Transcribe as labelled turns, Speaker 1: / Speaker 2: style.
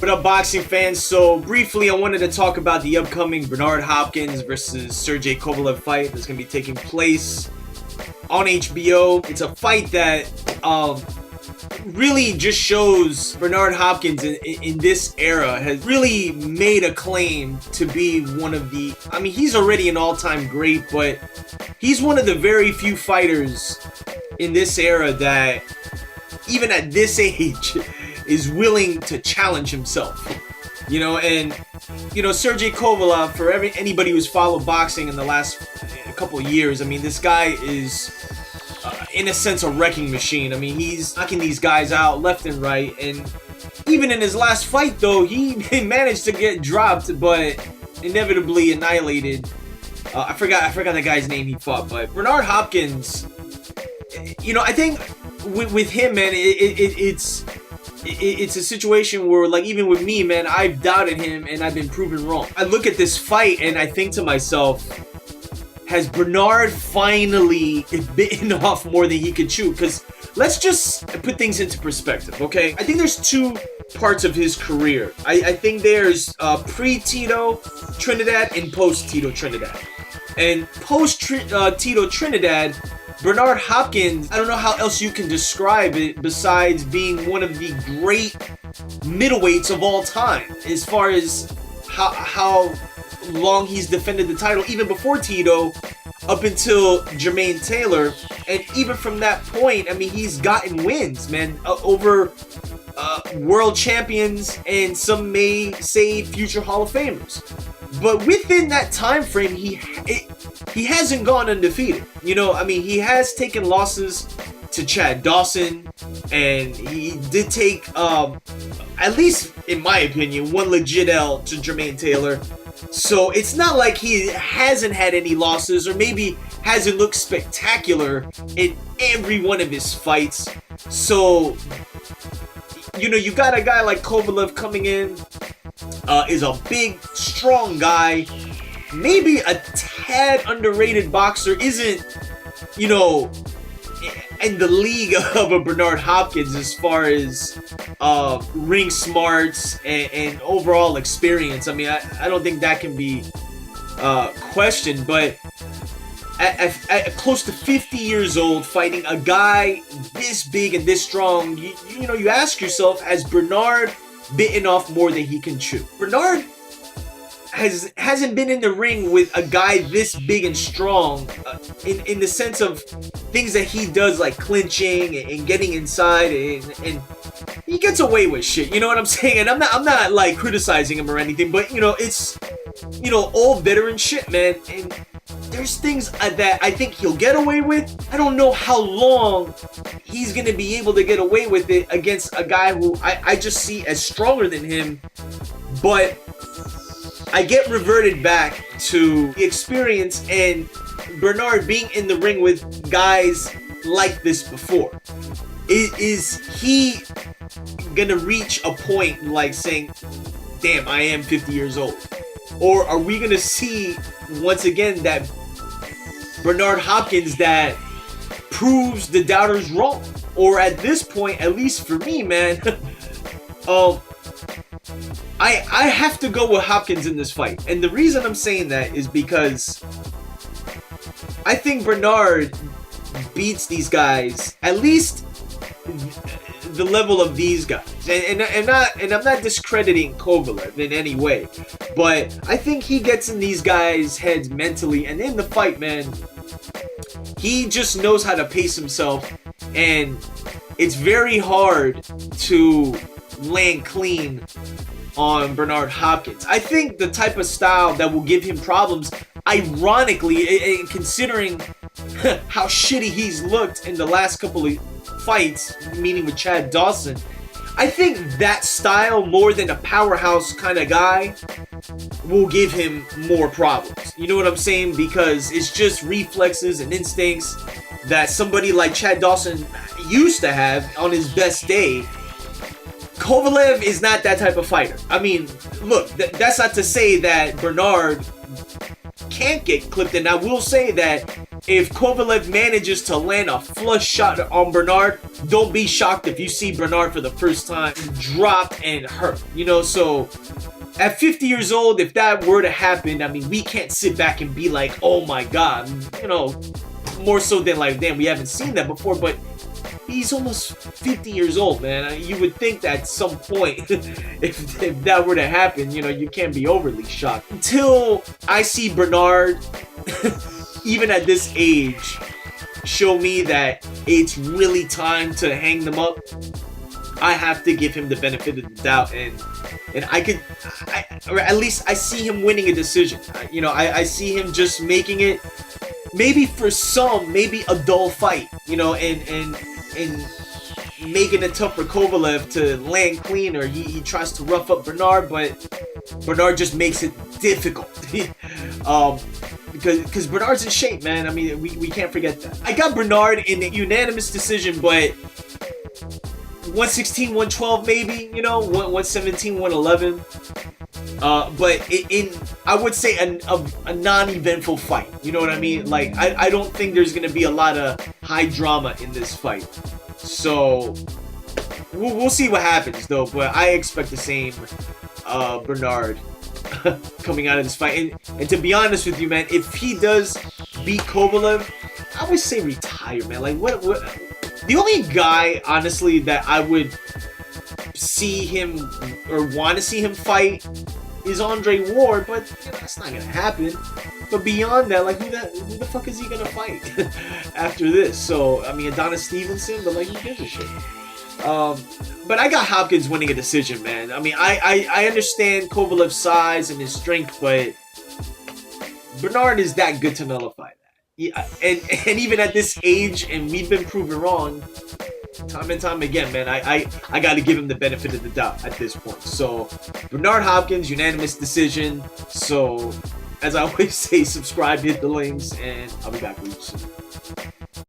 Speaker 1: What up, boxing fans? So briefly, I wanted to talk about the upcoming Bernard Hopkins versus Sergey Kovalev fight that's going to be taking place on HBO. It's a fight that really just shows Bernard Hopkins in this era has really made a claim to be one of the, I mean, he's already an all-time great, but he's one of the very few fighters in this era that, even at this age, is willing to challenge himself. And Sergey Kovalev, for anybody who's followed boxing in the last couple of years, I mean, this guy is in a sense a wrecking machine. I mean, he's knocking these guys out left and right, and even in his last fight though, he managed to get dropped but inevitably annihilated. I forgot the guy's name he fought, but Bernard Hopkins, I think with him, man, it's a situation where, like, even with me, man, I've doubted him and I've been proven wrong. I look at this fight and I think to myself, has Bernard finally bitten off more than he could chew? Because let's just put things into perspective, okay? I think there's two parts of his career. I think there's pre-Tito Trinidad and post-Tito Trinidad. And post-Tito Trinidad, Bernard Hopkins, I don't know how else you can describe it besides being one of the great middleweights of all time, as far as how long he's defended the title, even before Tito, up until Jermaine Taylor. And even from that point, I mean, he's gotten wins, man, over world champions and some may say future Hall of Famers. But within that time frame, he hasn't gone undefeated. I mean, he has taken losses to Chad Dawson, and he did take, at least in my opinion, one legit L to Jermaine Taylor. So it's not like he hasn't had any losses, or maybe hasn't looked spectacular in every one of his fights. So, you got a guy like Kovalev coming in, is a big, strong guy, maybe a tad underrated boxer, isn't, in the league of a Bernard Hopkins as far as ring smarts and overall experience. I mean, I don't think that can be questioned, but at close to 50 years old, fighting a guy this big and this strong, you ask yourself, has Bernard bitten off more than he can chew? Bernard hasn't been in the ring with a guy this big and strong in the sense of things that he does, like clinching and getting inside, and he gets away with shit. You know what I'm saying? And I'm not like criticizing him or anything, but it's all veteran shit, man. And there's things that I think he'll get away with. I don't know how long he's gonna be able to get away with it against a guy who I just see as stronger than him. But I get reverted back to the experience and Bernard being in the ring with guys like this before. Is he gonna reach a point like saying, damn, I am 50 years old? Or are we gonna see once again that Bernard Hopkins that proves the doubters wrong? Or at this point, at least for me, man, I have to go with Hopkins in this fight. And the reason I'm saying that is because I think Bernard beats these guys, at least the level of these guys. And I'm not discrediting Kovalev in any way, but I think he gets in these guys' heads mentally, and in the fight, man, he just knows how to pace himself, and it's very hard to land clean on Bernard Hopkins. I think the type of style that will give him problems, ironically, considering how shitty he's looked in the last couple of fights, meaning with Chad Dawson, I think that style, more than a powerhouse kind of guy, will give him more problems. You know what I'm saying? Because it's just reflexes and instincts that somebody like Chad Dawson used to have on his best day. Kovalev is not that type of fighter. I mean, look, that's not to say that Bernard can't get clipped, and I will say that if Kovalev manages to land a flush shot on Bernard, don't be shocked if you see Bernard for the first time drop and hurt. You know, so at 50 years old, if that were to happen, I mean, we can't sit back and be like, oh my God, you know, more so than like, damn, we haven't seen that before, but he's almost 50 years old, man. You would think that at some point, if that were to happen, you know, you can't be overly shocked. Until I see Bernard, even at this age, show me that it's really time to hang them up, I have to give him the benefit of the doubt, and or at least I see him winning a decision. You know, I see him just making it, maybe for some, maybe a dull fight, you know, and making it tough for Kovalev to land clean, or he tries to rough up Bernard, but Bernard just makes it difficult. Because Bernard's in shape, man. I mean, we can't forget that. I got Bernard in a unanimous decision, but 116, 112 maybe, you know, 117, 111. But I would say a non-eventful fight. You know what I mean? Like, I don't think there's going to be a lot of high drama in this fight. So, we'll see what happens, though. But I expect the same Bernard coming out of this fight. And to be honest with you, man, if he does beat Kovalev, I would say retire, man. Like, what the only guy, honestly, that I would see him or want to see him fight is Andre Ward, but you know, that's not gonna happen. But beyond that, like, who the fuck is he gonna fight after this? So, I mean, Adonis Stevenson, but like, who gives a shit? But I got Hopkins winning a decision, man. I mean, I understand Kovalev's size and his strength, but Bernard is that good to nullify that. Yeah, and even at this age, and we've been proven wrong time and time again, man. I got to give him the benefit of the doubt at this point. So, Bernard Hopkins, unanimous decision. So, as I always say, subscribe, hit the links, and I'll be back with you soon.